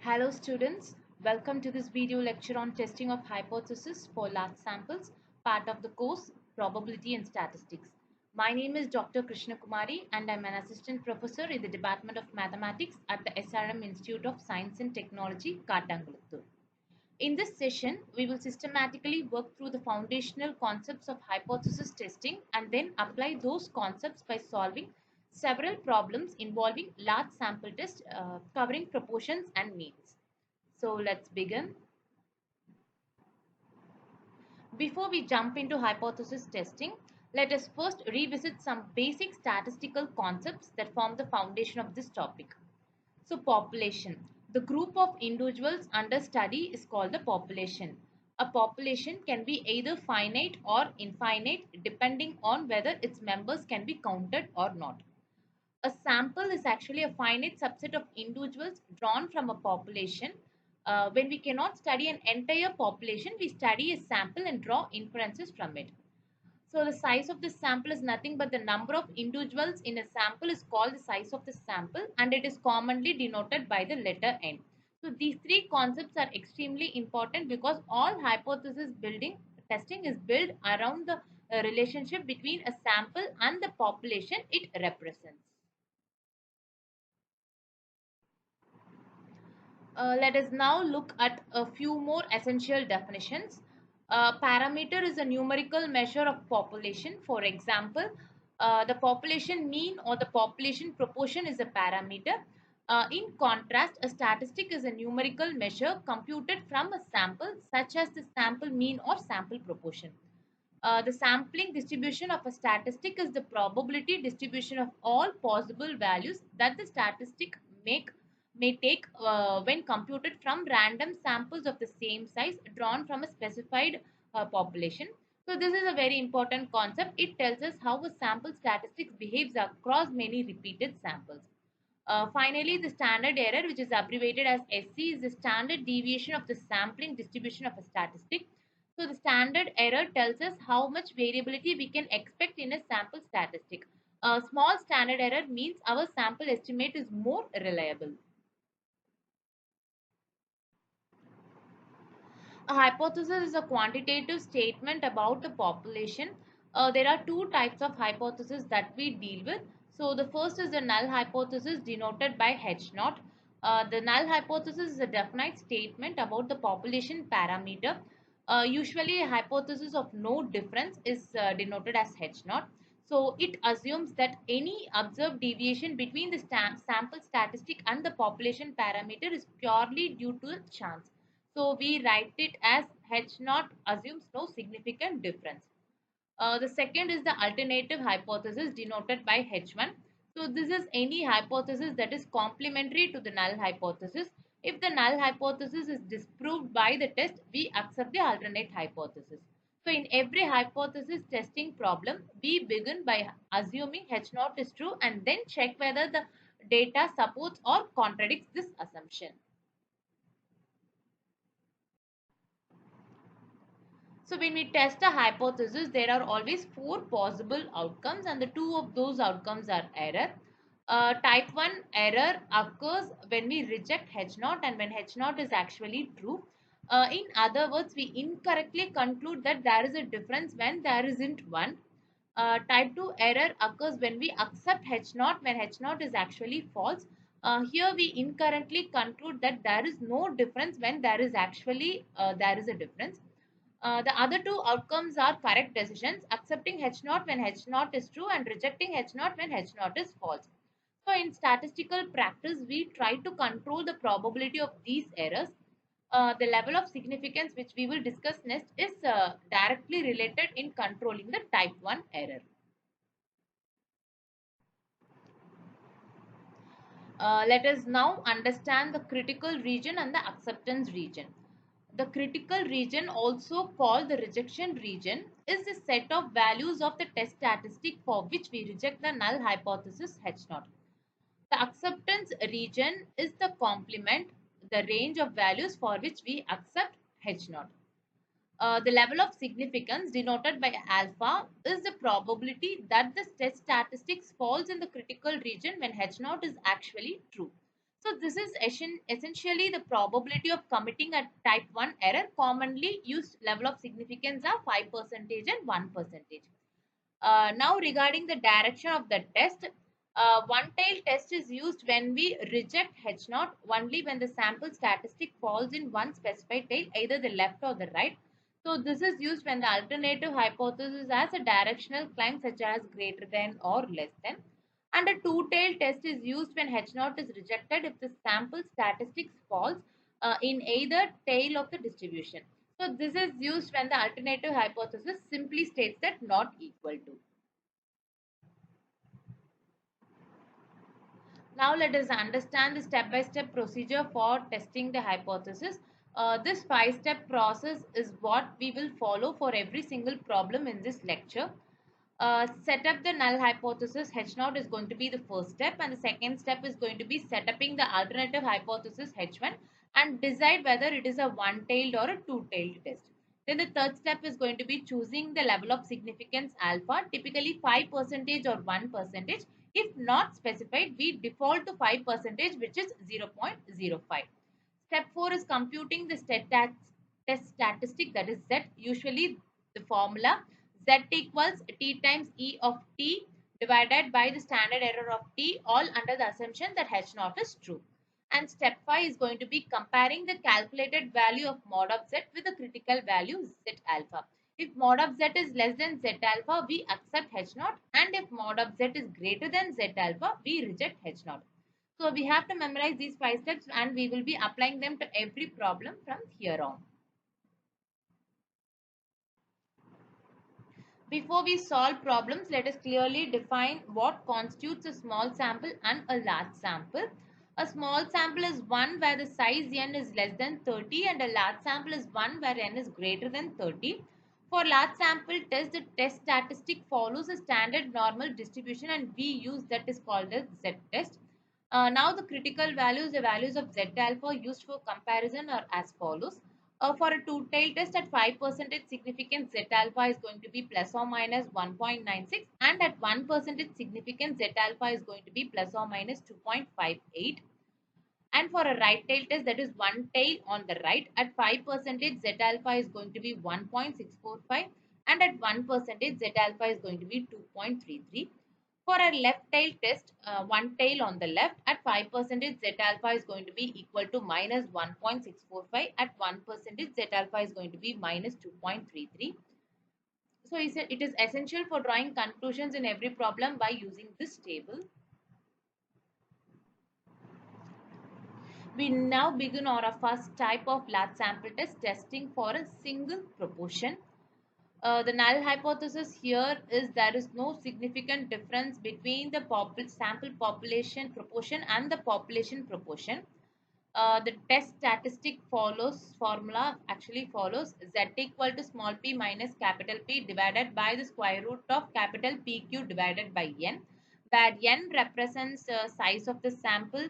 Hello students, welcome to this video lecture on testing of hypothesis for large samples, part of the course Probability and Statistics. My name is Dr. Krishna Kumari and I'm an assistant professor in the Department of Mathematics at the SRM Institute of Science and Technology, Katangaluttur. In this session, we will systematically work through the foundational concepts of hypothesis testing and then apply those concepts by solving several problems involving large sample tests covering proportions and means. So let's begin. Before we jump into hypothesis testing, let us first revisit some basic statistical concepts that form the foundation of this topic. So population. The group of individuals under study is called the population. A population can be either finite or infinite depending on whether its members can be counted or not. A sample is actually a finite subset of individuals drawn from a population. When we cannot study an entire population, we study a sample and draw inferences from it. So the size of the sample is nothing but the number of individuals in a sample is called the size of the sample, and it is commonly denoted by the letter n. So these three concepts are extremely important because all hypothesis building testing is built around the relationship between a sample and the population it represents. Let us now look at a few more essential definitions. Parameter is a numerical measure of population. For example, the population mean or the population proportion is a parameter. In contrast, a statistic is a numerical measure computed from a sample such as the sample mean or sample proportion. The sampling distribution of a statistic is the probability distribution of all possible values that the statistic may take when computed from random samples of the same size drawn from a specified population. So this is a very important concept. It tells us how a sample statistics behaves across many repeated samples. Finally, the standard error, which is abbreviated as SC, is the standard deviation of the sampling distribution of a statistic. So the standard error tells us how much variability we can expect in a sample statistic. A small standard error means our sample estimate is more reliable. A hypothesis is a quantitative statement about the population. There are two types of hypothesis that we deal with. So the first is the null hypothesis denoted by H naught. The null hypothesis is a definite statement about the population parameter. Usually a hypothesis of no difference is denoted as H naught. So it assumes that any observed deviation between the sample statistic and the population parameter is purely due to chance. So we write it as H naught assumes no significant difference. The second is the alternative hypothesis denoted by H1. So this is any hypothesis that is complementary to the null hypothesis. If the null hypothesis is disproved by the test, we accept the alternate hypothesis. So in every hypothesis testing problem, we begin by assuming H naught is true and then check whether the data supports or contradicts this assumption. So when we test a hypothesis, there are always four possible outcomes and the two of those outcomes are error. Type 1 error occurs when we reject H naught and when H naught is actually true. In other words, we incorrectly conclude that there is a difference when there isn't one. Type 2 error occurs when we accept H naught when H naught is actually false. Here we incorrectly conclude that there is no difference when there is actually there is a difference. The other two outcomes are correct decisions, accepting H naught when H naught is true and rejecting H naught when H naught is false. So in statistical practice, we try to control the probability of these errors. The level of significance which we will discuss next is directly related in controlling the type 1 error. Let us now understand the critical region and the acceptance region. The critical region, also called the rejection region, is the set of values of the test statistic for which we reject the null hypothesis H naught. The acceptance region is the complement, the range of values for which we accept H naught. The level of significance denoted by alpha is the probability that the test statistics falls in the critical region when H naught is actually true. So this is essentially the probability of committing a type 1 error. Commonly used level of significance are 5% and 1%. Now regarding the direction of the test, one-tailed test is used when we reject H naught only when the sample statistic falls in one specified tail, either the left or the right. So this is used when the alternative hypothesis has a directional climb such as greater than or less than. And a two-tailed test is used when H naught is rejected if the sample statistics falls in either tail of the distribution. So this is used when the alternative hypothesis simply states that not equal to. Now let us understand the step-by-step procedure for testing the hypothesis. This five-step process is what we will follow for every single problem in this lecture. Set up the null hypothesis. H naught is going to be the first step, and the second step is going to be setting the alternative hypothesis H1 and decide whether it is a one-tailed or a two-tailed test. Then the third step is going to be choosing the level of significance alpha, typically 5% or 1%. If not specified, we default to 5%, which is 0.05. Step 4 is computing the test statistic, that is Z. Usually the formula Z equals T times E of T divided by the standard error of T, all under the assumption that H naught is true. And step 5 is going to be comparing the calculated value of mod of Z with the critical value Z alpha. If mod of Z is less than Z alpha, we accept H naught, and if mod of Z is greater than Z alpha, we reject H naught. So we have to memorize these five steps, and we will be applying them to every problem from here on. Before we solve problems, let us clearly define what constitutes a small sample and a large sample. A small sample is one where the size n is less than 30, and a large sample is one where n is greater than 30. For large sample test, the test statistic follows a standard normal distribution, and we use that is called as Z test. Now the critical values, the values of Z alpha used for comparison are as follows. For a two-tailed test at 5% significance, Z alpha is going to be plus or minus 1.96, and at 1% significance, Z alpha is going to be plus or minus 2.58. And for a right tail test, that is one tail on the right, at 5% Z alpha is going to be 1.645, and at 1% Z alpha is going to be 2.33. For a left tail test, one tail on the left, at 5% Z alpha is going to be equal to minus 1.645. At 1% Z alpha is going to be minus 2.33. So it is essential for drawing conclusions in every problem by using this table. We now begin our first type of large sample test, testing for a single proportion. The null hypothesis here is there is no significant difference between the sample population proportion and the population proportion. The test statistic formula actually follows Z equal to small p minus capital P divided by the square root of capital PQ divided by N, where N represents the size of the sample,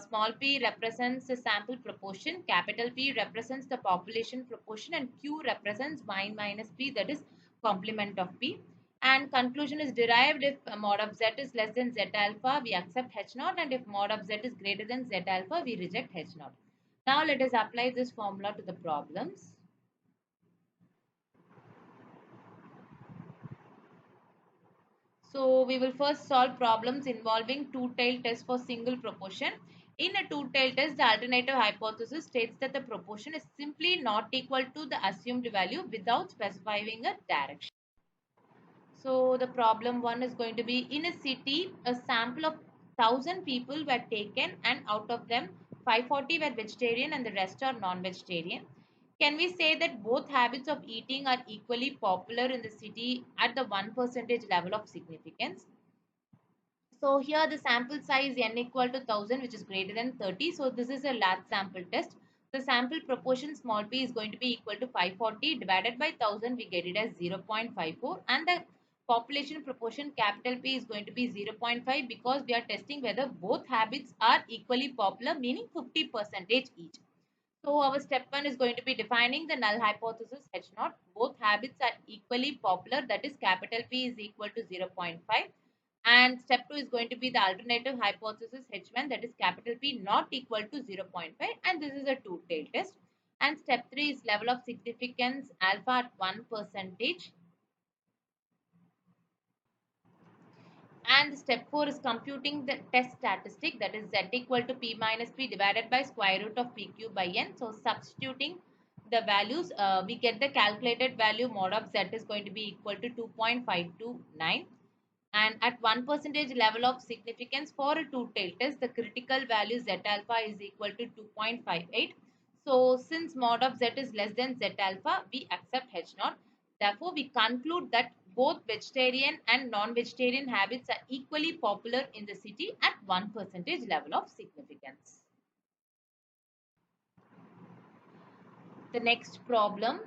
small p represents the sample proportion, capital P represents the population proportion, and Q represents y minus P, that is complement of P. And conclusion is derived if mod of Z is less than Z alpha, we accept H naught, and if mod of Z is greater than Z alpha, we reject H naught. Now let us apply this formula to the problems. So we will first solve problems involving two-tailed test for single proportion. In a two-tailed test, the alternative hypothesis states that the proportion is simply not equal to the assumed value without specifying a direction. So the problem one is going to be, in a city, a sample of 1,000 people were taken, and out of them 540 were vegetarian and the rest are non-vegetarian. Can we say that both habits of eating are equally popular in the city at the 1% level of significance? So here the sample size n equal to 1,000, which is greater than 30. So this is a large sample test. The sample proportion small p is going to be equal to 540 divided by 1,000. We get it as 0.54, and the population proportion capital P is going to be 0.5, because we are testing whether both habits are equally popular, meaning 50% each. So our step 1 is going to be defining the null hypothesis H naught. Both habits are equally popular, that is capital P is equal to 0.5, And step 2 is going to be the alternative hypothesis H1, that is capital P not equal to 0.5, and this is a two-tailed test. And step 3 is level of significance alpha at 1%. And step 4 is computing the test statistic, that is Z equal to P minus P divided by square root of PQ by N. So substituting the values, we get the calculated value mod of Z is going to be equal to 2.529. And at 1% level of significance for a two-tailed test, the critical value Z alpha is equal to 2.58. So since mod of Z is less than Z alpha, we accept H naught. Therefore, we conclude that both vegetarian and non-vegetarian habits are equally popular in the city at 1% level of significance. The next problem,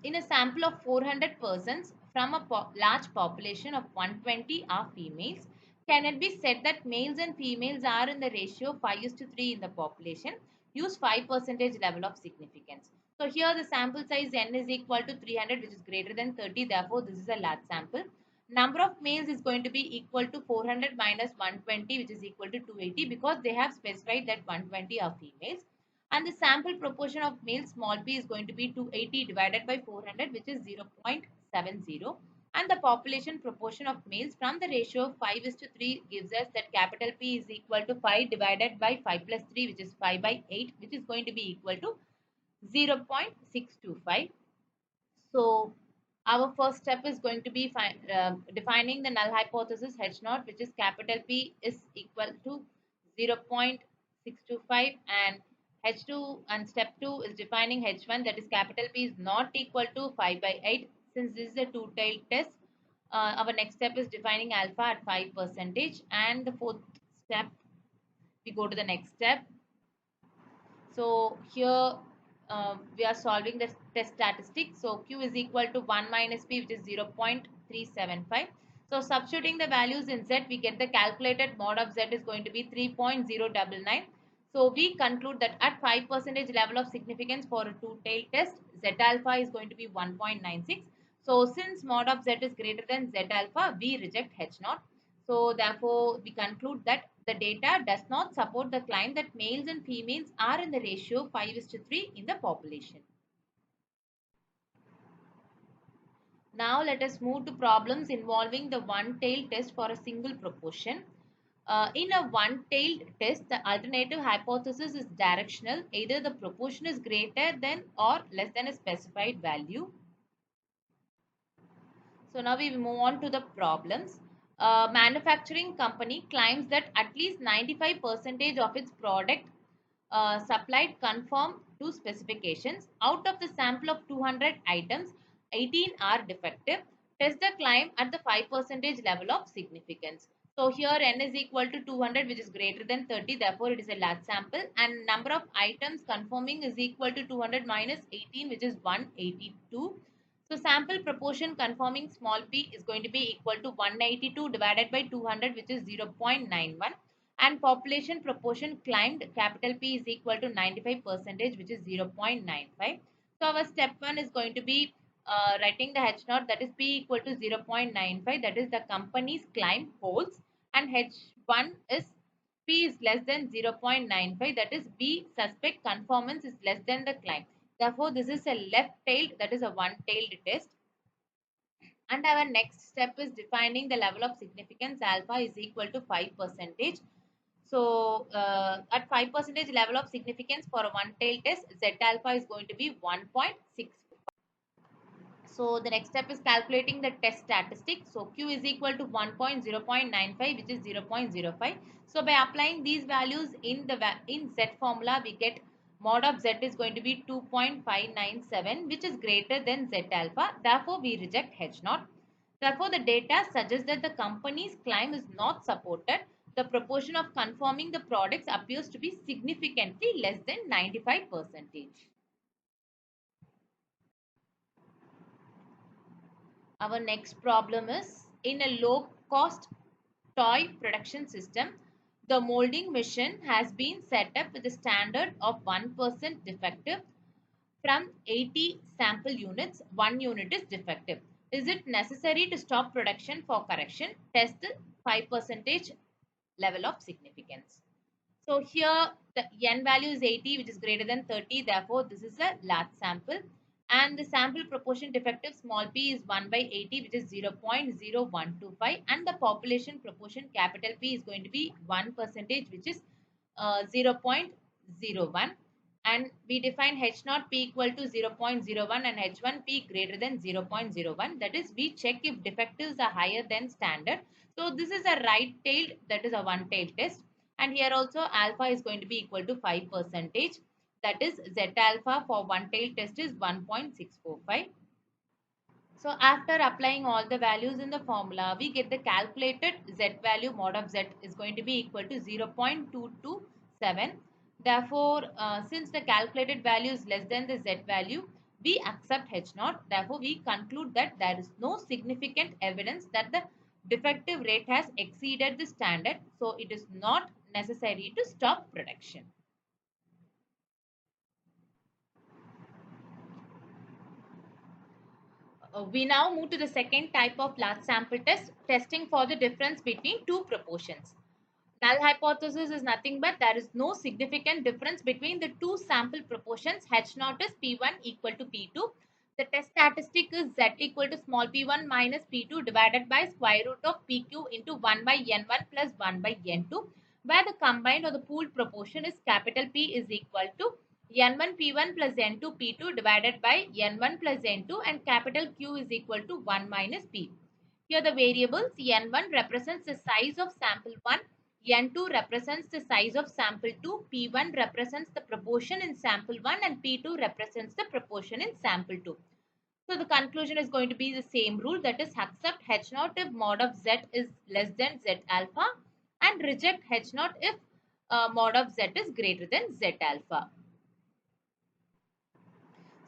in a sample of 400 persons from a large population of 120 are females, can it be said that males and females are in the ratio 5:3 in the population? Use 5% level of significance. So here the sample size n is equal to 300, which is greater than 30. Therefore, this is a large sample. Number of males is going to be equal to 400 minus 120, which is equal to 280, because they have specified that 120 are females. And the sample proportion of male small p is going to be 280 divided by 400, which is 0.70. And the population proportion of males from the ratio of 5:3 gives us that capital P is equal to 5 divided by 5 plus 3, which is 5 by 8, which is going to be equal to 0.625. So our first step is going to be defining the null hypothesis H naught, which is capital P is equal to 0.625, and H2, and step 2 is defining H1, that is capital P is not equal to 5 by 8. Since this is a two-tailed test, our next step is defining alpha at 5%, and the fourth step, we go to the next step. So here we are solving the test statistics. So Q is equal to 1 minus P, which is 0.375. So substituting the values in Z, we get the calculated mod of Z is going to be 3.099. So we conclude that at 5% level of significance for a two-tailed test, Z alpha is going to be 1.96. So since mod of Z is greater than Z alpha, we reject H naught. So therefore, we conclude that the data does not support the claim that males and females are in the ratio 5:3 in the population. Now let us move to problems involving the one-tailed test for a single proportion. In a one-tailed test, the alternative hypothesis is directional. Either the proportion is greater than or less than a specified value. So now we move on to the problems. A manufacturing company claims that at least 95% of its product supplied conform to specifications. Out of the sample of 200 items, 18 are defective. Test the claim at the 5% level of significance. So here n is equal to 200, which is greater than 30. Therefore, it is a large sample, and number of items conforming is equal to 200 minus 18, which is 182. So sample proportion conforming small p is going to be equal to 182 divided by 200, which is 0.91. And population proportion climbed capital P is equal to 95%, which is 0.95. So our step 1 is going to be writing the H naught, that is P equal to 0.95, that is the company's climb holds, and H1 is P is less than 0.95, that is B suspect conformance is less than the climb. Therefore, this is a left-tailed, that is a one-tailed test. And our next step is defining the level of significance alpha is equal to 5%. So at 5% level of significance for a one-tailed test, Z alpha is going to be 1.6. So the next step is calculating the test statistic. So Q is equal to 1.0.95, which is 0.05. So by applying these values in Z formula, we get mod of Z is going to be 2.597, which is greater than Z alpha. Therefore, we reject H naught. Therefore, the data suggests that the company's claim is not supported. The proportion of conforming the products appears to be significantly less than 95%. Our next problem is, in a low-cost toy production system, the molding machine has been set up with a standard of 1% defective. From 80 sample units, 1 unit is defective. Is it necessary to stop production for correction? Test 5% level of significance. So here the n value is 80, which is greater than 30. Therefore, this is a large sample. And the sample proportion defective small p is 1 by 80, which is 0.0125. And the population proportion capital P is going to be 1%, which is 0.01. And we define H0 P equal to 0.01 and H1 P greater than 0.01. That is, we check if defectives are higher than standard. So this is a right-tailed, that is a one-tailed test. And here also alpha is going to be equal to 5%. That is, Z alpha for one-tailed test is 1.645. So after applying all the values in the formula, we get the calculated Z value mod of Z is going to be equal to 0.227. Therefore, since the calculated value is less than the Z value, we accept H0. Therefore, we conclude that there is no significant evidence that the defective rate has exceeded the standard. So it is not necessary to stop production. We now move to the second type of large sample test, testing for the difference between two proportions. Null hypothesis is nothing but there is no significant difference between the two sample proportions. H0 is P1 equal to P2. The test statistic is Z equal to small p1 minus p2 divided by square root of pq into 1 by n1 plus 1 by n2, where the combined or the pooled proportion is capital P is equal to n1 p1 plus n2 p2 divided by n1 plus n2, and capital Q is equal to 1 minus p. Here the variables n1 represents the size of sample 1, n2 represents the size of sample 2, p1 represents the proportion in sample 1, and p2 represents the proportion in sample 2. So the conclusion is going to be the same rule, that is, accept H0 if mod of Z is less than Z alpha and reject H0 if mod of Z is greater than Z alpha.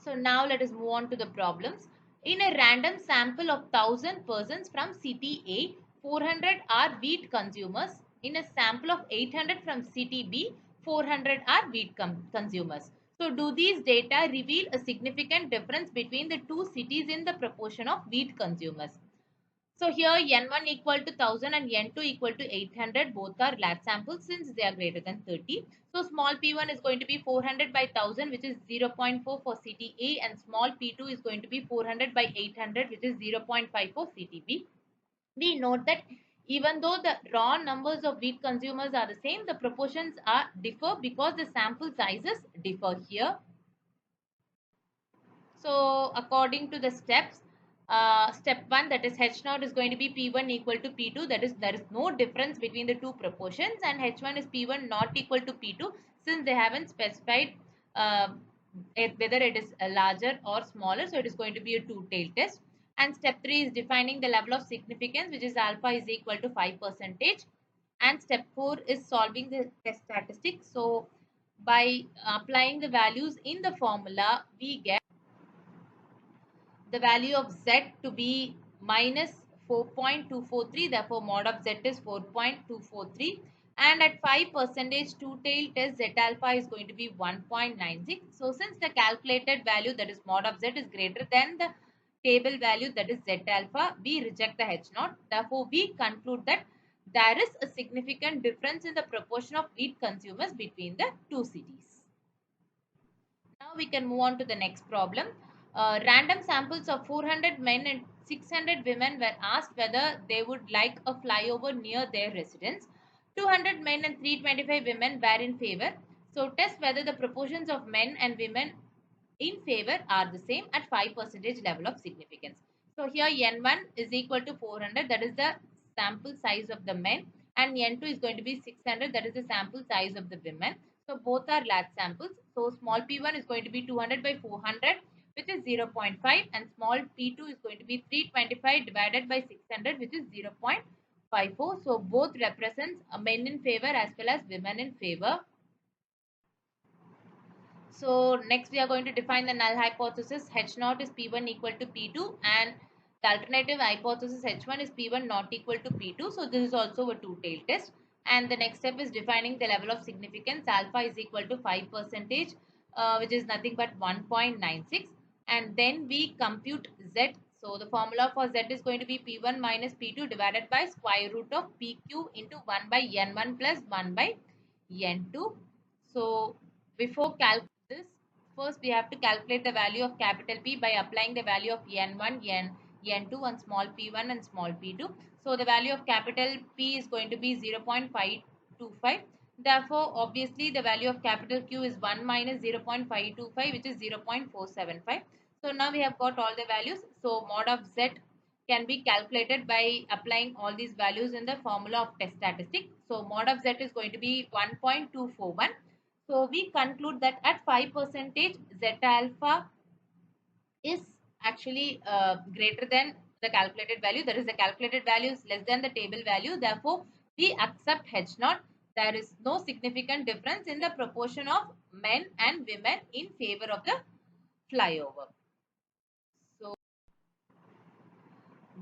So now let us move on to the problems. In a random sample of 1000 persons from city A, 400 are wheat consumers. In a sample of 800 from city B, 400 are wheat consumers. So do these data reveal a significant difference between the two cities in the proportion of wheat consumers? So here N1 equal to 1000 and N2 equal to 800, both are large samples since they are greater than 30. So small p1 is going to be 400 by 1000, which is 0.4 for city A, and small p2 is going to be 400 by 800, which is 0.5 for city B. We note that even though the raw numbers of wheat consumers are the same, the proportions are differ because the sample sizes differ here. So according to the steps, step 1, that is H0 is going to be P1 equal to P2, that is there is no difference between the two proportions, and H1 is P1 not equal to P2 since they haven't specified whether it is larger or smaller, so it is going to be a two-tailed test. And step 3 is defining the level of significance, which is alpha is equal to 5%. And step 4 is solving the test statistics. So by applying the values in the formula, we get the value of Z to be minus 4.243. Therefore, mod of Z is 4.243. And at 5% two-tailed test, Z alpha is going to be 1.96. So since the calculated value, that is mod of Z, is greater than the table value, that is Z alpha, we reject the H0. Therefore, we conclude that there is a significant difference in the proportion of wheat consumers between the two cities. Now we can move on to the next problem. Random samples of 400 men and 600 women were asked whether they would like a flyover near their residence. 200 men and 325 women were in favor. So test whether the proportions of men and women in favor are the same at 5% level of significance. So here N1 is equal to 400, that is the sample size of the men, and N2 is going to be 600, that is the sample size of the women. So both are large samples. So small p1 is going to be 200 by 400, which is 0.5, and small p2 is going to be 325 divided by 600, which is 0.54. So both represents men in favor as well as women in favor. So next we are going to define the null hypothesis. H0 is P1 equal to P2, and the alternative hypothesis H1 is P1 not equal to P2. So this is also a two-tailed test. And the next step is defining the level of significance. Alpha is equal to 5%, which is nothing but 1.96. And then we compute Z So the formula for Z is going to be P1 minus P2 divided by square root of PQ into 1 by N1 plus 1 by N2. So before calculating this, first we have to calculate the value of capital P by applying the value of N1, N2 and small p1 and small p2. So the value of capital P is going to be 0.525. Therefore, obviously the value of capital Q is 1 minus 0.525, which is 0.475. So now we have got all the values. So mod of Z can be calculated by applying all these values in the formula of test statistic. So mod of Z is going to be 1.241. So we conclude that at 5% Z alpha is actually greater than the calculated value. That is, the calculated value is less than the table value. Therefore, we accept H naught. There is no significant difference in the proportion of men and women in favor of the flyover. So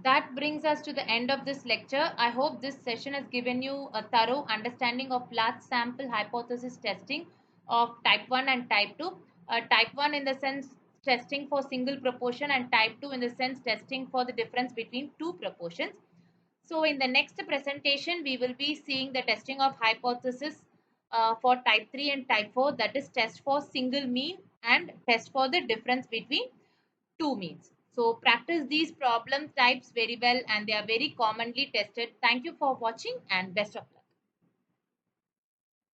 that brings us to the end of this lecture. I hope this session has given you a thorough understanding of large sample hypothesis testing of type 1 and type 2. Type 1 in the sense testing for single proportion, and type 2 in the sense testing for the difference between two proportions. So in the next presentation, we will be seeing the testing of hypothesis for type 3 and type 4, that is test for single mean and test for the difference between two means. So practice these problem types very well, and they are very commonly tested. Thank you for watching and best of luck.